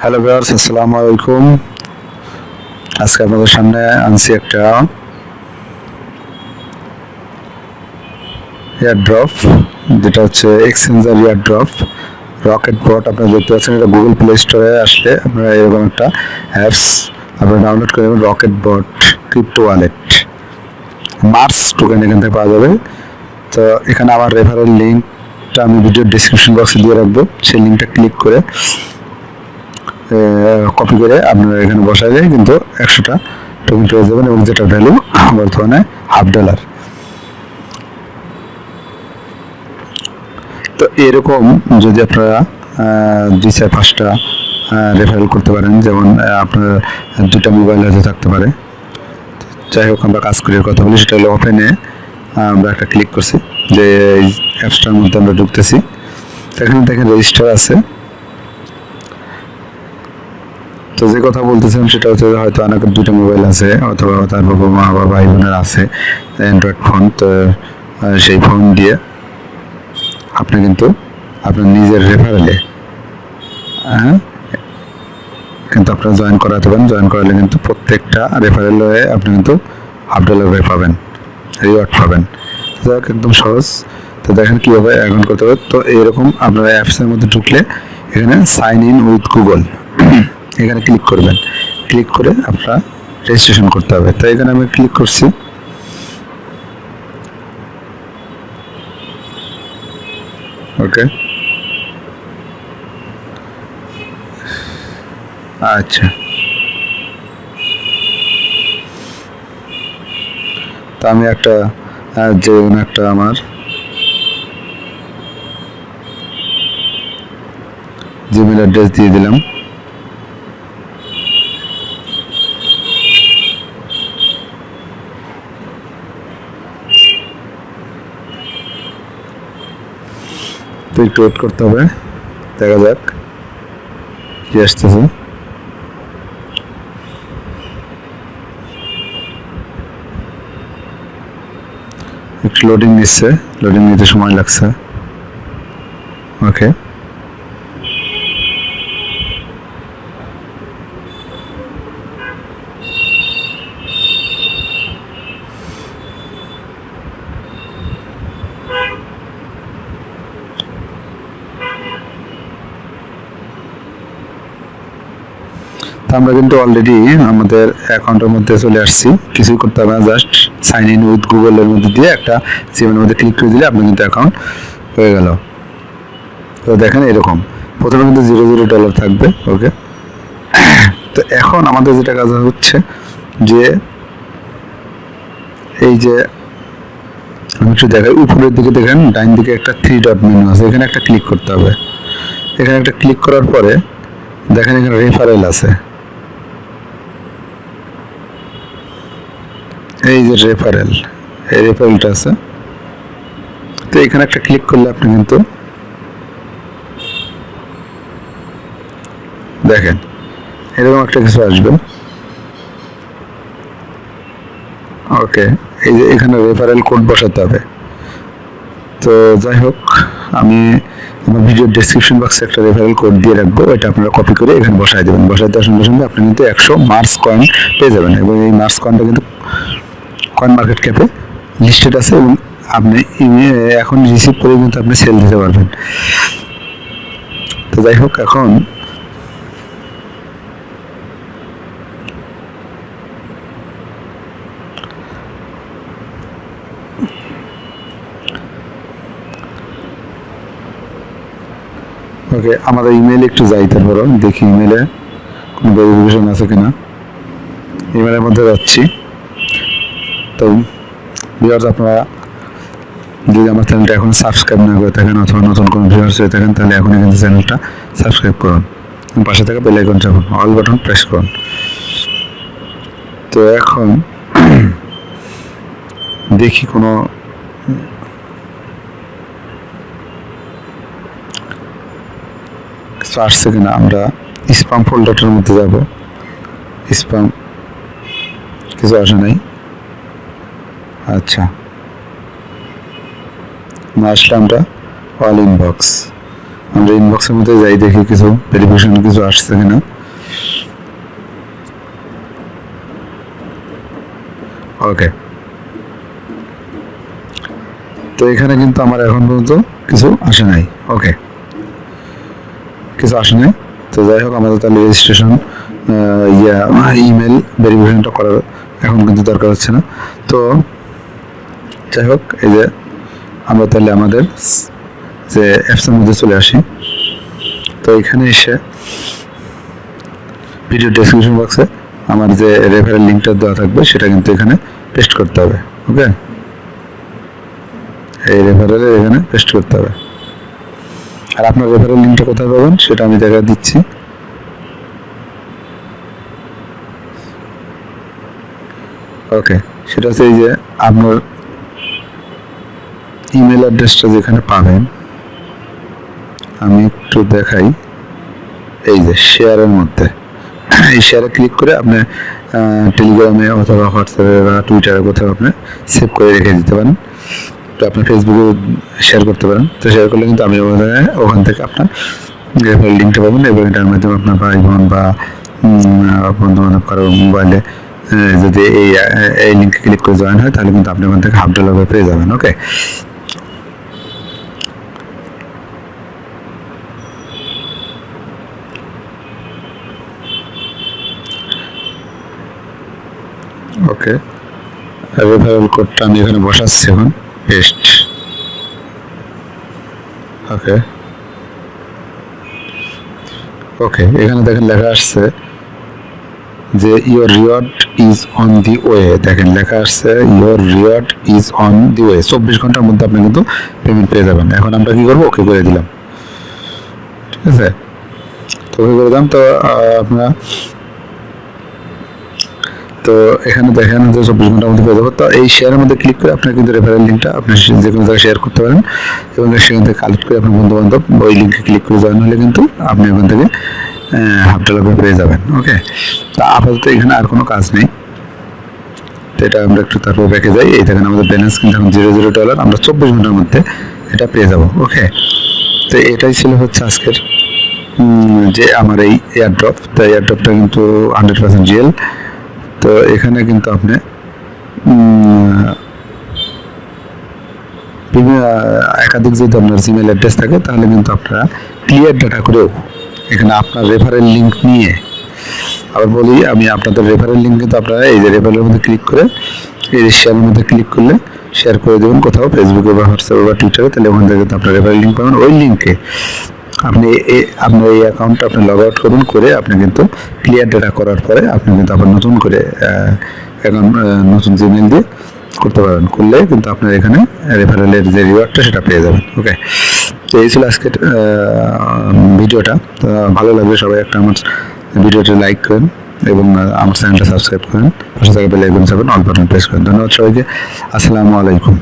Hello viewers, আসসালামু আলাইকুম। আজকে আপনাদের সামনে আনছি একটা এয়ারড্রপ, যেটা হচ্ছে এক্সচেঞ্জার এয়ারড্রপ রকেট বট। আপনারা দেখতে পাচ্ছেন, এটা গুগল প্লে স্টোরে আসলে আপনারা এরকম একটা অ্যাপস আপনারা ডাউনলোড করে নেবেন, রকেট বট ক্রিপ্টো ওয়ালেট। মার্স টোকেন এখান থেকে পাওয়া যাবে। তো এখানে আমার রেফারেল লিঙ্কটা আমি ভিডিওর ডিসক্রিপশন বক্সে দিয়ে রাখবো। সেই লিঙ্কটা ক্লিক করে কপি করে আপনারা এখানে বসাইলে কিন্তু 100টা টোকেন পেয়ে যাবেন, এবং যেটা ভ্যালু বর্তমানে $1/2। তো এরকম যদি আপনারা 2-4-5টা রেফারেল করতে পারেন, যেমন আপনার 2টা মোবাইল হাতে থাকতে পারে। যাই হোক, আমরা কাজ করি কথা বলি, সেটা হলো ওপেনে আমরা একটা ক্লিক করছি, যে এই অ্যাপসটার মধ্যে আমরা ঢুকতেছি। এখানে দেখেন রেজিস্টার আছে। তো যে কথা বলতেছিলাম সেটা হচ্ছে, হয়তো অনেকের 2টা মোবাইল আছে, অথবা তার বাবা মা বা ভাই বোনের আছে অ্যান্ড্রয়েড ফোন। তো সেই ফোন দিয়ে আপনি কিন্তু আপনার নিজের রেফারেলে কিন্তু আপনারা জয়েন করাতে পারেন। জয়েন করালে কিন্তু প্রত্যেকটা রেফারেলে আপনি কিন্তু $1/2 করে পাবেন, রিওয়ার্ড পাবেন। যাক, একদম সহজ। তো দেখেন কীভাবে অ্যাকাউন্ট করতে হবে। তো এরকম আপনারা অ্যাপসের মধ্যে ঢুকলে এখানে সাইন ইন উইথ গুগল এখানে ক্লিক করবেন। ক্লিক করে আপনারা রেজিস্ট্রেশন করতে হবে। তো এখানে আমি ক্লিক করছি। ওকে, আচ্ছা। তো আমি একটা যে একটা আমার জিমেল অ্যাড্রেস দিয়ে দিলাম। তো একটু ওয়েট করতে হবে, দেখা যাক কি আসতেছে। একটু লোডিং নিচ্ছে, লোডিং নিতে সময় লাগছে। ওকে, তো আমরা কিন্তু অলরেডি আমাদের অ্যাকাউন্টের মধ্যে চলে আসছি। কিছুই করতে হবে না, জাস্ট সাইন ইন উইথ গুগলের মধ্যে দিয়ে একটা জিমেলের মধ্যে ক্লিক করে দিলে আপনার কিন্তু অ্যাকাউন্ট হয়ে গেল। তো দেখেন এরকম প্রথমে কিন্তু $0 থাকবে। ওকে, তো এখন আমাদের যেটা কাজ হচ্ছে, যে এই যে আমি একটু দেখাই, উপরের দিকে দেখেন ডাইন দিকে একটা 3 ডট মেনু আছে, এখানে একটা ক্লিক করতে হবে। এখানে একটা ক্লিক করার পরে দেখেন এখানে রেফারেল আছে, এই যে রেফারেল, এই রেফারেলটা আছে। তো এখানে একটা ক্লিক করলে আপনি কিন্তু দেখেন এরকম একটা কিছু আসবে। ওকে, এই যে এখানে রেফারেল কোড বসাতে হবে। তো যাই হোক, আমি আমার ভিডিওর ডেসক্রিপশন বক্সে একটা রেফারেল কোড দিয়ে রাখবো, এটা আপনারা কপি করে এখানে বসাই দেবেন। বসাই দেওয়ার সঙ্গে সঙ্গে আপনি কিন্তু 100 মার্স কয়েন পেয়ে যাবেন, এবং এই মার্স কয়েনটা কিন্তু কয়েন মার্কেট ক্যাপে লিস্টেড আছে, এবং আপনি এখন রিসিভ করে কিন্তু আপনি সেল দিতে পারবেন। তো যাই হোক, এখন ওকে, আমাদের ইমেইলে একটু যাই, তারপরও দেখি ইমেইলে কোনো ভেরিফিকেশন আছে কিনা। ইমেইলের মধ্যে যাচ্ছি। তো ভিউয়ার্স, আপনারা যদি আমার চ্যানেলটা এখন সাবস্ক্রাইব না করে থাকেন, অথবা নতুন কোনো ভিউয়ার্স হয়ে থাকেন, তাহলে এখনই কিন্তু চ্যানেলটা সাবস্ক্রাইব করুন, পাশে থাকা বেল আইকন চাপুন, অল বাটন প্রেস করুন। তো এখন দেখি কোনো কিছু আসছে কিনা। আমরা স্প্যাম ফোল্ডারটার মধ্যে যাব। স্প্যাম কিছু আসে নাই। আচ্ছা, আসলে আমরা অল ইনবক্স, আমরা ইনবক্সের মধ্যে যাই, দেখি কিছু ভেরিফিকেশন কিছু আসছে কিনা। ওকে, তো এখানে কিন্তু আমার এখন পর্যন্ত কিছু আসে নাই। ওকে, কিছু আসে নাই। তো যাই হোক, আমাদের তাহলে রেজিস্ট্রেশন ইমেল ভেরিফিকেশনটা করার এখন কিন্তু দরকার হচ্ছে না। তো যাই হোক, এই যে আমরা তাহলে আমাদের যে অ্যাপসের মধ্যে চলে আসি। তো এখানে এসে ভিডিও ডেসক্রিপশন বক্সে আমার যে রেফারেল লিঙ্কটা দেওয়া থাকবে সেটা কিন্তু এখানে পেস্ট করতে হবে। ওকে, এই রেফারেলে এখানে পেস্ট করতে হবে। আর আপনার রেফারেল লিঙ্কটা কোথায় পাবেন সেটা আমি দেখা দিচ্ছি। ওকে, সেটা হচ্ছে এই যে আপনার ইমেল অ্যাড্রেসটা যেখানে পাবেন, আমি একটু দেখাই। এই যে শেয়ারের মধ্যে, এই শেয়ারে ক্লিক করে আপনি টেলিগ্রামে অথবা হোয়াটসঅ্যাপে বা টুইটারে কোথাও আপনি সেভ করে রেখে দিতে পারেন। তো আপনি ফেসবুকে শেয়ার করতে পারেন। তো শেয়ার করলে কিন্তু আমি ওখান থেকে আপনার রেফারেল লিঙ্কটা পাবেন এবং এটার মাধ্যমে আপনার ভাই বোন বা বন্ধু বান্ধব কারো মোবাইলে যদি এই লিঙ্কে ক্লিক করে জয়েন হয় তাহলে কিন্তু আপনি ওখান থেকে $1.5 পেয়ে যাবেন। ওকে, ওকে, রেফারেল কোডটা আমি এখানে বসাচ্ছি এখন, পেস্ট। ওকে, ওকে, এখানে দেখেন লেখা আসছে যে your reward is on the way. দেখেন লেখা আসছে your reward is on the way. 24 ঘন্টার মধ্যে আপনি কিন্তু পেমেন্ট পেয়ে যাবেন। এখন আমরা কি করবো, ওকে করে দিলাম। ঠিক আছে, তো ওকে করে দিলাম। তো আপনারা তো এখানে দেখেন যে 24 ঘন্টার মধ্যে পেয়ে যাবো। তো এই শেয়ারের মধ্যে ক্লিক করে আপনার কিন্তু রেফারেল লিঙ্কটা আপনি যে কোনো জায়গায় শেয়ার করতে পারেন এবং সেখান থেকে কালেক্ট করে আপনার বন্ধু বান্ধব ওই লিঙ্কে ক্লিক করে জয়েন হলে কিন্তু আপনি ওখান থেকে $1.5 পেয়ে যাবেন। ওকে, তো আপাতত এখানে আর কোনো কাজ নেই। তো এটা আমরা একটু তারপর রেখে যাই। এই দেখেন আমাদের ব্যালেন্স কিন্তু এখন $0 আমরা 24 ঘন্টার মধ্যে এটা পেয়ে যাব। ওকে, তো এটাই ছিল হচ্ছে আজকের যে আমার এই এয়ারড্রপ। তো এয়ারড্রপটা কিন্তু 100% রিয়েল। তো এখানে কিন্তু আপনি একাধিক যদি আপনার জিমেল অ্যাড্রেস থাকে তাহলে কিন্তু আপনারা ক্লিয়ার ডাটা করেও এখানে আপনার রেফারেল লিঙ্ক নিয়ে, আবার বলি আমি আপনাদের রেফারেল লিঙ্ক কিন্তু আপনারা এই যে রেফারেলের মধ্যে ক্লিক করে এই শেয়ারের মধ্যে ক্লিক করলে শেয়ার করে দেবেন কোথাও ফেসবুকে বা হোয়াটসঅ্যাপে বা টুইটারে, তাহলে ওখান থেকে কিন্তু আপনার রেফারেল লিঙ্ক পাবেন। ওই লিঙ্কে আপনি আপনার এই অ্যাকাউন্টটা আপনি লগ আউট করুন, করে আপনি কিন্তু ক্লিয়ার ডেটা করার পরে আপনি কিন্তু আবার নতুন করে অ্যাকাউন্ট নতুন জিমেল দিয়ে করতে পারবেন। করলে কিন্তু আপনার এখানে রেফারেলের যে রিওয়ার্ডটা সেটা পেয়ে যাবেন। ওকে, তো এই ছিল আজকের ভিডিওটা। তো ভালো লাগলে সবাই একটা আমার ভিডিওটি লাইক করেন এবং আমার চ্যানেলটা সাবস্ক্রাইব করেন, পাশে থাকা বেল আইকন চাপেন, অল বাটন প্রেস করেন। ধন্যবাদ সবাইকে। আসসালামু আলাইকুম।